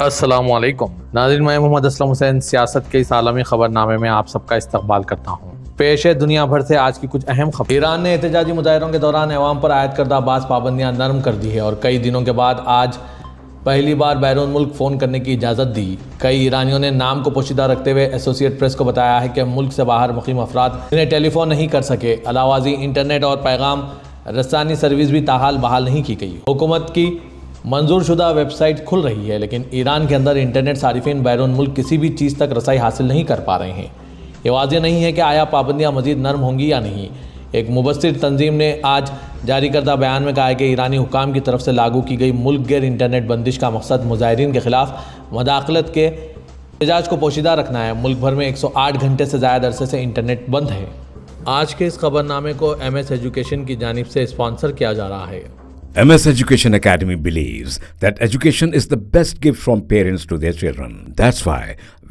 السلام علیکم ناظرین، میں محمد اسلم حسین سیاست کے اس عالمی خبر نامے میں آپ سب کا استقبال کرتا ہوں۔ پیش ہے دنیا بھر سے آج کی کچھ اہم خبر۔ ایران نے احتجاجی مظاہروں کے دوران عوام پر عائد کردہ بعض پابندیاں نرم کر دی ہے اور کئی دنوں کے بعد آج پہلی بار بیرون ملک فون کرنے کی اجازت دی۔ کئی ایرانیوں نے نام کو پوشیدہ رکھتے ہوئے ایسوسیٹ پریس کو بتایا ہے کہ ملک سے باہر مقیم افراد انہیں ٹیلی فون نہیں کر سکے۔ علاوہ ازیں انٹرنیٹ اور پیغام رسانی سروس بھی تاحال بحال نہیں کی گئی۔ حکومت کی منظور شدہ ویب سائٹ کھل رہی ہے، لیکن ایران کے اندر انٹرنیٹ صارفین بیرون ملک کسی بھی چیز تک رسائی حاصل نہیں کر پا رہے ہیں۔ یہ واضح نہیں ہے کہ آیا پابندیاں مزید نرم ہوں گی یا نہیں۔ ایک مبصر تنظیم نے آج جاری کردہ بیان میں کہا ہے کہ ایرانی حکام کی طرف سے لاگو کی گئی ملک گیر انٹرنیٹ بندش کا مقصد مظاہرین کے خلاف مداخلت کے احتجاج کو پوشیدہ رکھنا ہے۔ ملک بھر میں 108 گھنٹے سے زائد عرصے سے انٹرنیٹ بند ہے۔ آج کے اس خبر نامے کو MS ایجوکیشن کی جانب سے اسپانسر کیا جا رہا ہے۔ MS Education Academy believes that education is the best gift from parents to their children. That's why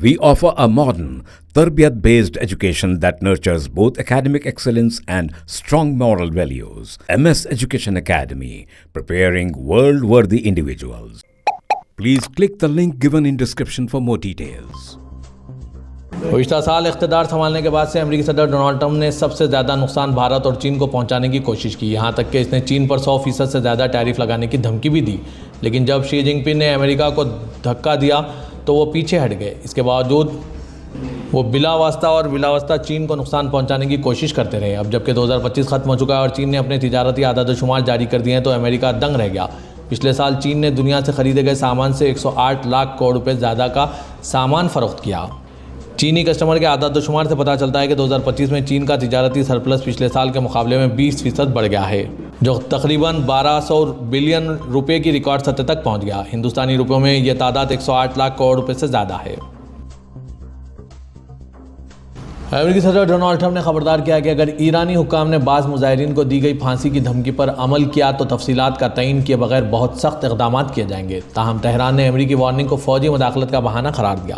we offer a modern, tarbiyat-based education that nurtures both academic excellence and strong moral values. MS Education Academy, preparing world-worthy individuals. Please click the link given in description for more details. گزشتہ سال اقتدار سنبھالنے کے بعد سے امریکی صدر Donald Trump نے سب سے زیادہ نقصان بھارت اور چین کو پہنچانے کی کوشش کی، یہاں تک کہ اس نے چین پر 100% سے زیادہ ٹیرف لگانے کی دھمکی بھی دی۔ لیکن جب شی جن پنگ نے امریکہ کو دھکا دیا تو وہ پیچھے ہٹ گئے۔ اس کے باوجود وہ بلا واسطہ چین کو نقصان پہنچانے کی کوشش کرتے رہے۔ اب جبکہ 2025 ختم ہو چکا ہے اور چین نے اپنے تجارتی اعداد و شمار جاری کر دیے ہیں تو امریکہ دنگ رہ گیا۔ پچھلے سال چین نے دنیا سے خریدے گئے سامان سے 108 لاکھ کروڑ روپے زیادہ کا سامان فروخت کیا۔ چینی کسٹمر کے اعداد و شمار سے پتہ چلتا ہے کہ 2025 میں چین کا تجارتی سرپلس پچھلے سال کے مقابلے میں 20% بڑھ گیا ہے، جو تقریباً 1200 بلین روپے کی ریکارڈ سطح تک پہنچ گیا۔ ہندوستانی روپیوں میں یہ تعداد 108 لاکھ کروڑ روپے سے زیادہ ہے۔ امریکی صدر ڈونلڈ ٹرمپ نے خبردار کیا کہ اگر ایرانی حکام نے بعض مظاہرین کو دی گئی پھانسی کی دھمکی پر عمل کیا تو تفصیلات کا تعین کیے بغیر بہت سخت اقدامات کیے جائیں گے۔ تاہم تہران نے امریکی وارننگ کو فوجی مداخلت کا بہانہ قرار دیا۔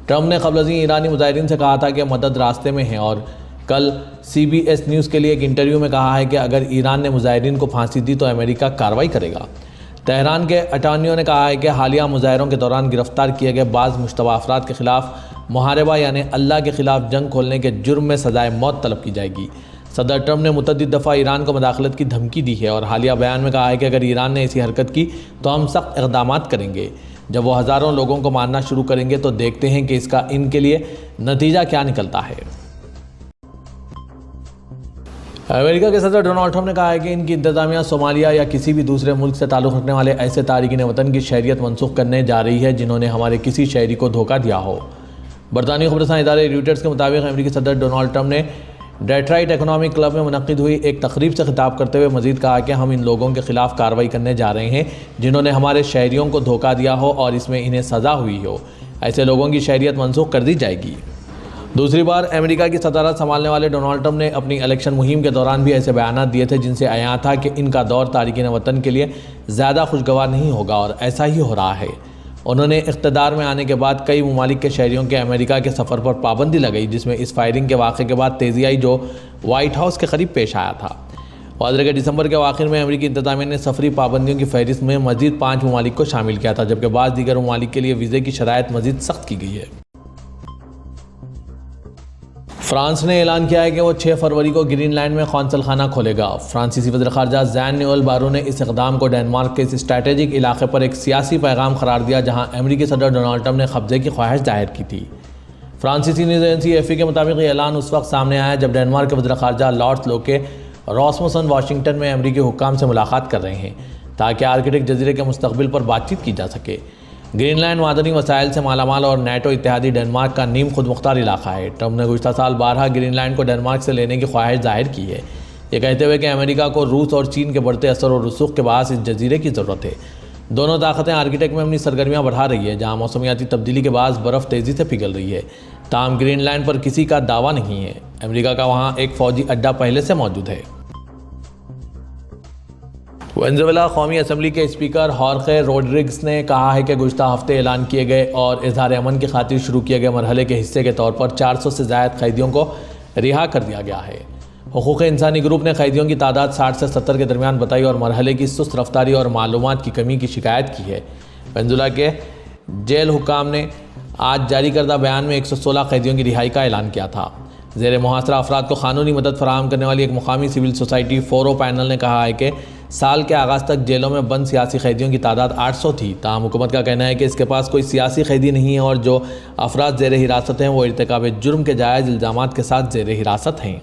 ٹرمپ نے قبل ازیں ایرانی مظاہرین سے کہا تھا کہ مدد راستے میں ہے اور کل CBS نیوز کے لیے ایک انٹرویو میں کہا ہے کہ اگر ایران نے مظاہرین کو پھانسی دی تو امریکہ کارروائی کرے گا۔ تہران کے اٹارنیوں نے کہا ہے کہ حالیہ مظاہروں کے دوران گرفتار کیے گئے بعض مشتبہ افراد کے خلاف محاربہ یعنی اللہ کے خلاف جنگ کھولنے کے جرم میں سزائے موت طلب کی جائے گی۔ صدر ٹرمپ نے متعدد دفعہ ایران کو مداخلت کی دھمکی دی ہے اور حالیہ بیان میں کہا ہے کہ اگر ایران نے ایسی حرکت کی تو ہم سخت اقدامات کریں گے۔ جب وہ ہزاروں لوگوں کو مارنا شروع کریں گے تو دیکھتے ہیں کہ اس کا ان کے لیے نتیجہ کیا نکلتا ہے۔ امریکہ کے صدر ڈونلڈ ٹرمپ نے کہا ہے کہ ان کی انتظامیہ صومالیہ یا کسی بھی دوسرے ملک سے تعلق رکھنے والے ایسے تارکین وطن کی شہریت منسوخ کرنے جا رہی ہے جنہوں نے ہمارے کسی شہری کو دھوکہ دیا ہو۔ برطانوی خبررساں ادارے رویٹرز کے مطابق امریکی صدر ڈونلڈ ٹرمپ نے ڈیٹرائٹ اکنامک کلب میں منعقد ہوئی ایک تقریب سے خطاب کرتے ہوئے مزید کہا کہ ہم ان لوگوں کے خلاف کارروائی کرنے جا رہے ہیں جنہوں نے ہمارے شہریوں کو دھوکہ دیا ہو اور اس میں انہیں سزا ہوئی ہو۔ ایسے لوگوں کی شہریت منسوخ کر دی جائے گی۔ دوسری بار امریکہ کی صدارت سنبھالنے والے ڈونلڈ ٹرمپ نے اپنی الیکشن مہم کے دوران بھی ایسے بیانات دیے تھے جن سے عیاں تھا کہ ان کا دور تارکین وطن کے لیے زیادہ خوشگوار نہیں ہوگا اور ایسا ہی ہو رہا ہے۔ انہوں نے اقتدار میں آنے کے بعد کئی ممالک کے شہریوں کے امریکہ کے سفر پر پابندی لگائی، جس میں اس فائرنگ کے واقعے کے بعد تیزی آئی جو وائٹ ہاؤس کے قریب پیش آیا تھا۔ واضح کہ دسمبر کے آخر میں امریکی انتظامیہ نے سفری پابندیوں کی فہرست میں مزید 5 ممالک کو شامل کیا تھا، جبکہ بعض دیگر ممالک کے لیے ویزے کی شرائط مزید سخت کی گئی ہے۔ فرانس نے اعلان کیا ہے کہ وہ 6 فروری کو گرین لینڈ میں قونصل خانہ کھولے گا۔ فرانسیسی وزیر خارجہ ژان نوئل بارو نے اس اقدام کو ڈنمارک کے اس اسٹریٹجک علاقے پر ایک سیاسی پیغام قرار دیا جہاں امریکی صدر ڈونلڈ ٹرمپ نے قبضے کی خواہش ظاہر کی تھی۔ فرانسیسی نیوز ایجنسی AFP کے مطابق یہ اعلان اس وقت سامنے آیا جب ڈنمارک کے وزیر خارجہ لارڈ لوکے راسموسن واشنگٹن میں امریکی حکام سے ملاقات کر رہے ہیں تاکہ آرکٹک جزیرے کے مستقبل پر بات چیت کی جا سکے۔ گرین لینڈ معدنی وسائل سے مالا مال اور نیٹو اتحادی ڈنمارک کا نیم خود مختار علاقہ ہے۔ ٹرمپ نے گزشتہ سال 12 گرین لینڈ کو ڈنمارک سے لینے کی خواہش ظاہر کی ہے، یہ کہتے ہوئے کہ امریکہ کو روس اور چین کے بڑھتے اثر و رسوخ کے باعث اس جزیرے کی ضرورت ہے۔ دونوں طاقتیں آرکٹک میں اپنی سرگرمیاں بڑھا رہی ہیں جہاں موسمیاتی تبدیلی کے باعث برف تیزی سے پگھل رہی ہے۔ تاہم گرین لینڈ پر کسی کا دعویٰ نہیں ہے۔ امریکہ کا وہاں ایک فوجی اڈہ پہلے سے موجود ہے۔ وینزویلا قومی اسمبلی کے اسپیکر ہورخے روڈریگز نے کہا ہے کہ گزشتہ ہفتے اعلان کیے گئے اور اظہار امن کی خاطر شروع کیے گئے مرحلے کے حصے کے طور پر 400 سے زائد قیدیوں کو رہا کر دیا گیا ہے۔ حقوق انسانی گروپ نے قیدیوں کی تعداد 60 سے 70 کے درمیان بتائی اور مرحلے کی سست رفتاری اور معلومات کی کمی کی شکایت کی ہے۔ وینزویلا کے جیل حکام نے آج جاری کردہ بیان میں 116 قیدیوں کی رہائی کا اعلان کیا تھا۔ زیر محاصرہ افراد کو قانونی مدد فراہم کرنے والی ایک مقامی سول سوسائٹی فورو پینل نے کہا ہے کہ سال کے آغاز تک جیلوں میں بند سیاسی قیدیوں کی تعداد 800 تھی، تاہم حکومت کا کہنا ہے کہ اس کے پاس کوئی سیاسی قیدی نہیں ہے اور جو افراد زیر حراست ہیں وہ ارتکاب جرم کے جائز الزامات کے ساتھ زیر حراست ہیں۔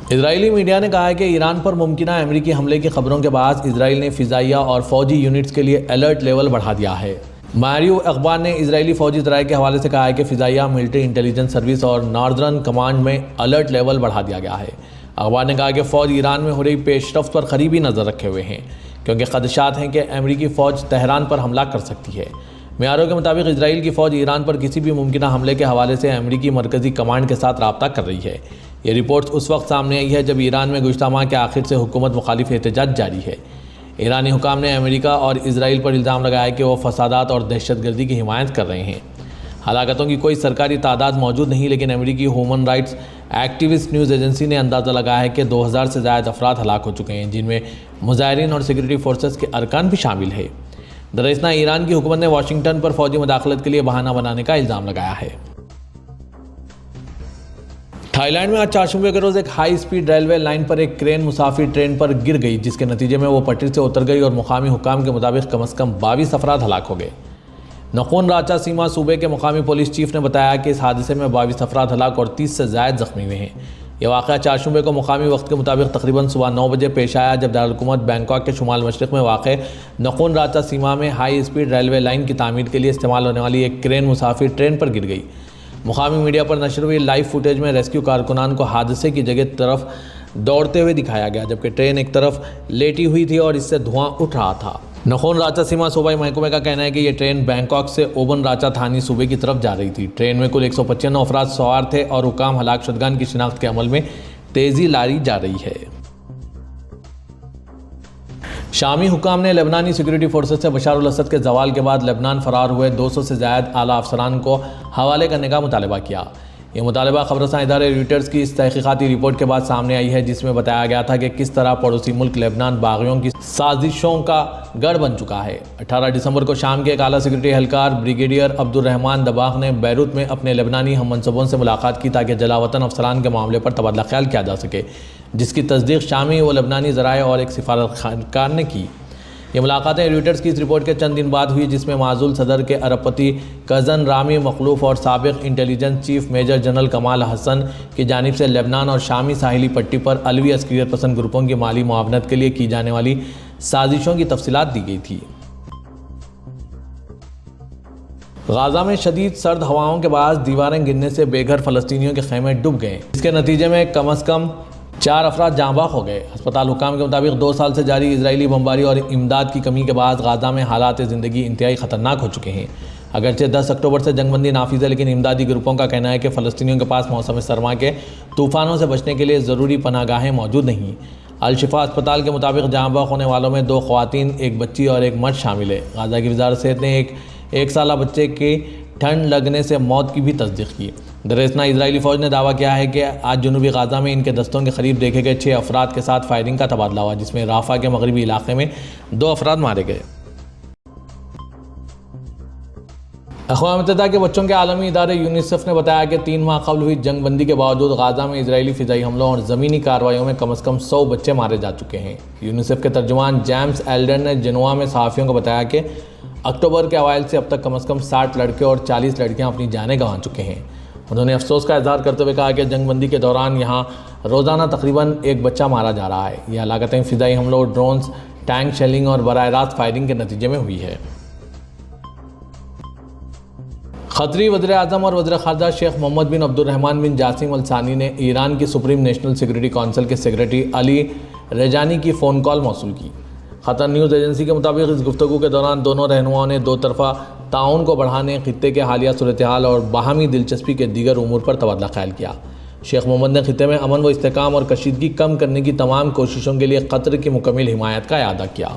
اسرائیلی میڈیا نے کہا ہے کہ ایران پر ممکنہ امریکی حملے کی خبروں کے بعد اسرائیل نے فضائیہ اور فوجی یونٹس کے لیے الرٹ لیول بڑھا دیا ہے۔ ماریو اخبار نے اسرائیلی فوجی ذرائع کے حوالے سے کہا ہے کہ فضائیہ، ملٹری انٹیلیجنس سروس اور ناردرن کمانڈ میں الرٹ لیول بڑھا دیا گیا ہے۔ اخبار نے کہا کہ فوج ایران میں ہو رہی پیش رفت پر قریبی نظر رکھے ہوئے ہیں، کیونکہ خدشات ہیں کہ امریکی فوج تہران پر حملہ کر سکتی ہے۔ معیاروں کے مطابق اسرائیل کی فوج ایران پر کسی بھی ممکنہ حملے کے حوالے سے امریکی مرکزی کمانڈ کے ساتھ رابطہ کر رہی ہے۔ یہ رپورٹ اس وقت سامنے آئی ہے جب ایران میں گزشتہ ماہ کے آخر سے حکومت مخالف احتجاج جاری ہے۔ ایرانی حکام نے امریکہ اور اسرائیل پر الزام لگایا کہ وہ فسادات اور دہشت گردی کی حمایت کر رہے ہیں۔ ہلاکتوں کی کوئی سرکاری تعداد موجود نہیں، لیکن امریکی human rights activist news agency نے اندازہ لگایا ہے کہ 2000 سے زائد افراد ہلاک ہو چکے ہیں، جن میں مظاہرین اور سیکورٹی فورسز کے ارکان بھی شامل ہیں۔ دراصل ایران کی حکومت نے واشنگٹن پر فوجی مداخلت کے لیے بہانہ بنانے کا الزام لگایا ہے۔ تھائی لینڈ میں آج چہارشنبے کے روز ایک ہائی سپیڈ ریلوے لائن پر ایک کرین مسافر ٹرین پر گر گئی، جس کے نتیجے میں وہ پٹری سے اتر گئی اور مقامی حکام کے مطابق کم از کم 22 افراد ہلاک ہو گئے۔ نخون راچا سیما صوبے کے مقامی پولیس چیف نے بتایا کہ اس حادثے میں 22 افراد ہلاک اور 30 سے زائد زخمی ہوئے ہیں۔ یہ واقعہ چہارشنبے کو مقامی وقت کے مطابق تقریباً صبح 9 بجے پیش آیا، جب دارالحکومت بینکاک کے شمال مشرق میں واقع نخون راچا سیما میں ہائی سپیڈ ریلوے لائن کی تعمیر کے لیے استعمال ہونے والی ایک کرین مسافر ٹرین پر گر گئی۔ مقامی میڈیا پر نشر ہوئی لائیو فوٹیج میں ریسکیو کارکنان کو حادثے کی جگہ طرف دوڑتے ہوئے دکھایا گیا، جبکہ ٹرین ایک طرف لیٹی ہوئی تھی اور اس سے دھواں اٹھ رہا تھا۔ نخون راچا سیما صوبائی محکمے کا کہنا ہے کہ یہ ٹرین بینکاک سے اوبن راچا تھانی صوبے کی طرف جا رہی تھی۔ ٹرین میں کل 195 افراد سوار تھے اور حکام ہلاک شدگان کی شناخت کے عمل میں تیزی لائی جا رہی ہے۔ شامی حکام نے لبنانی سیکورٹی فورسز سے بشار الاسد کے زوال کے بعد لبنان فرار ہوئے 200 سے زائد اعلیٰ افسران کو حوالے کرنے کا مطالبہ کیا۔ یہ مطالبہ خبررساں ادارے رویٹرز کی اس تحقیقاتی رپورٹ کے بعد سامنے آئی ہے، جس میں بتایا گیا تھا کہ کس طرح پڑوسی ملک لبنان باغیوں کی سازشوں کا گڑھ بن چکا ہے۔ 18 دسمبر کو شام کے ایک اعلیٰ سیکورٹی اہلکار بریگیڈیئر عبد الرحمان دباغ نے بیروت میں اپنے لبنانی ہم منصبوں سے ملاقات کی تاکہ جلاوطن افسران کے معاملے پر تبادلہ خیال کیا جا سکے، جس کی تصدیق شامی و لبنانی ذرائع اور ایک سفارتکار نے کی۔ یہ ملاقاتیں رویٹرز کی اس رپورٹ کے چند دن بعد ہوئی، جس میں معزول صدر کے ارب پتی کزن رامی مخلوف اور سابق انٹیلیجنس چیف میجر جنرل کمال حسن کی جانب سے لبنان اور شامی ساحلی پٹی پر علوی عسکریت پسند گروپوں کی مالی معاونت کے لیے کی جانے والی سازشوں کی تفصیلات دی گئی تھی۔ غزہ میں شدید سرد ہواؤں کے باعث دیواریں گرنے سے بے گھر فلسطینیوں کے خیمے ڈوب گئے، اس کے نتیجے میں کم از کم 4 افراد جاں بحق ہو گئے۔ ہسپتال حکام کے مطابق 2 سال سے جاری اسرائیلی بمباری اور امداد کی کمی کے بعد غزہ میں حالات زندگی انتہائی خطرناک ہو چکے ہیں۔ اگرچہ 10 اکتوبر سے جنگ بندی نافذ ہے، لیکن امدادی گروپوں کا کہنا ہے کہ فلسطینیوں کے پاس موسم سرما کے طوفانوں سے بچنے کے لیے ضروری پناہ گاہیں موجود نہیں۔ الشفا اسپتال کے مطابق جاں بحق ہونے والوں میں 2 خواتین، 1 بچی اور 1 مرد شامل ہے۔ غزہ کی وزارت صحت نے ایک سالہ بچے کی ٹھنڈ لگنے سے موت کی بھی تصدیق کی۔ دراصل اسرائیلی فوج نے دعویٰ کیا ہے کہ آج جنوبی غزہ میں ان کے دستوں کے قریب دیکھے گئے 6 افراد کے ساتھ فائرنگ کا تبادلہ ہوا، جس میں رافہ کے مغربی علاقے میں 2 افراد مارے گئے۔ اقوام متحدہ کے بچوں کے عالمی ادارے یونیسیف نے بتایا کہ 3 ماہ قبل ہوئی جنگ بندی کے باوجود غزہ میں اسرائیلی فضائی حملوں اور زمینی کارروائیوں میں کم از کم 100 بچے مارے جا چکے ہیں۔ یونیسیف کے ترجمان جیمز ایلڈن نے جنوا میں صحافیوں کو بتایا کہ اکتوبر کے اوائل سے اب تک کم از کم 60 لڑکے اور 40 لڑکیاں اپنی جانیں گنوا چکے ہیں۔ انہوں نے افسوس کا اظہار کرتے ہوئے کہا کہ جنگ بندی کے دوران یہاں روزانہ تقریباً 1 بچہ مارا جا رہا ہے۔ یہ ہلاکتیں فضائی حملوں، ڈرونز، ٹینک شیلنگ اور براہ راست فائرنگ کے نتیجے میں ہوئی ہے۔ قطری وزیر اعظم اور وزیر خارجہ شیخ محمد بن عبد الرحمن بن جاسم الثانی نے ایران کی سپریم نیشنل سیکورٹی کونسل کے سیکریٹری علی ریجانی کی فون کال موصول کی۔ قطر نیوز ایجنسی کے مطابق اس گفتگو کے دوران دونوں رہنماؤں نے 2 طرفہ تعاون کو بڑھانے، خطے کے حالیہ صورتحال اور باہمی دلچسپی کے دیگر امور پر تبادلہ خیال کیا۔ شیخ محمد نے خطے میں امن و استحکام اور کشیدگی کم کرنے کی تمام کوششوں کے لیے قطر کی مکمل حمایت کا اعادہ کیا۔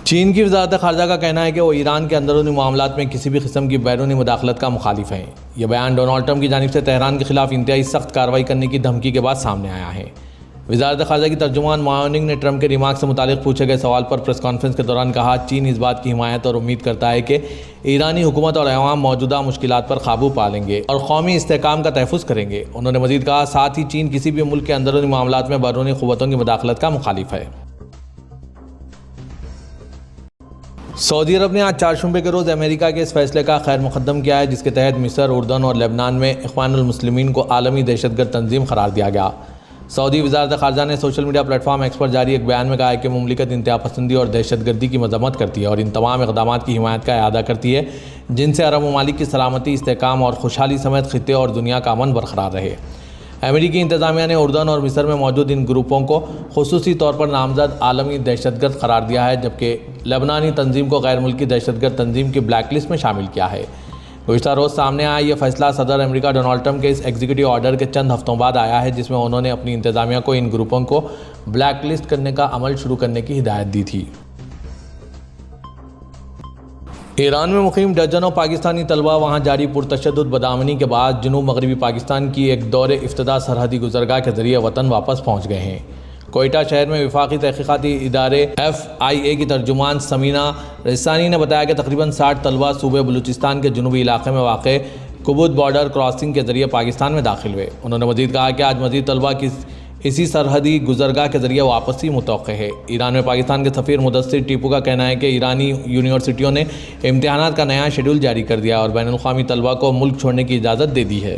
چین کی وزارت خارجہ کا کہنا ہے کہ وہ ایران کے اندرونی معاملات میں کسی بھی قسم کی بیرونی مداخلت کا مخالف ہیں۔ یہ بیان ڈونالڈ ٹرمپ کی جانب سے تہران کے خلاف انتہائی سخت کارروائی کرنے کی دھمکی کے بعد سامنے آیا ہے۔ وزارت خارجہ کی ترجمان ماوننگ نے ٹرمپ کے ریمارک سے متعلق پوچھے گئے سوال پر پریس کانفرنس کے دوران کہا، چین اس بات کی حمایت اور امید کرتا ہے کہ ایرانی حکومت اور عوام موجودہ مشکلات پر قابو پا لیں گے اور قومی استحکام کا تحفظ کریں گے۔ انہوں نے مزید کہا، ساتھ ہی چین کسی بھی ملک کے اندرونی معاملات میں بیرونی قوتوں کی مداخلت کا مخالف ہے۔ سعودی عرب نے آج چہارشنبے کے روز امریکہ کے اس فیصلے کا خیر مقدم کیا ہے جس کے تحت مصر، اردن اور لبنان میں اخوان المسلمین کو عالمی دہشت گرد تنظیم قرار دیا گیا۔ سعودی وزارت خارجہ نے social media platform X پر جاری ایک بیان میں کہا ہے کہ مملکت انتہا پسندی اور دہشت گردی کی مذمت کرتی ہے اور ان تمام اقدامات کی حمایت کا اعادہ کرتی ہے جن سے عرب ممالک کی سلامتی، استحکام اور خوشحالی سمیت خطے اور دنیا کا امن برقرار رہے۔ امریکی انتظامیہ نے اردن اور مصر میں موجود ان گروپوں کو خصوصی طور پر نامزد عالمی دہشت گرد قرار دیا ہے، جبکہ لبنانی تنظیم کو غیر ملکی دہشت گرد تنظیم کی بلیک لسٹ میں شامل کیا ہے۔ گزشتہ روز سامنے آیا یہ فیصلہ صدر امریکہ ڈونلڈ ٹرمپ کے اس ایگزیکٹو آرڈر کے چند ہفتوں بعد آیا ہے جس میں انہوں نے اپنی انتظامیہ کو ان گروپوں کو بلیک لسٹ کرنے کا عمل شروع کرنے کی ہدایت دی تھی۔ ایران میں مقیم درجنوں پاکستانی طلبہ وہاں جاری پرتشدد بدامنی کے بعد جنوب مغربی پاکستان کی ایک دور افتادہ سرحدی گزرگاہ کے ذریعے وطن واپس پہنچ گئے ہیں۔ کوئٹہ شہر میں وفاقی تحقیقاتی ادارے FIA کی ترجمان سمینہ رسانی نے بتایا کہ تقریباً 60 طلبہ صوبے بلوچستان کے جنوبی علاقے میں واقع کبود بارڈر کراسنگ کے ذریعے پاکستان میں داخل ہوئے۔ انہوں نے مزید کہا کہ آج مزید طلبہ کی اسی سرحدی گزرگاہ کے ذریعے واپسی متوقع ہے۔ ایران میں پاکستان کے سفیر مدثر ٹیپو کا کہنا ہے کہ ایرانی یونیورسٹیوں نے امتحانات کا نیا شیڈول جاری کر دیا اور بین الاقوامی طلبہ کو ملک چھوڑنے کی اجازت دے دی ہے۔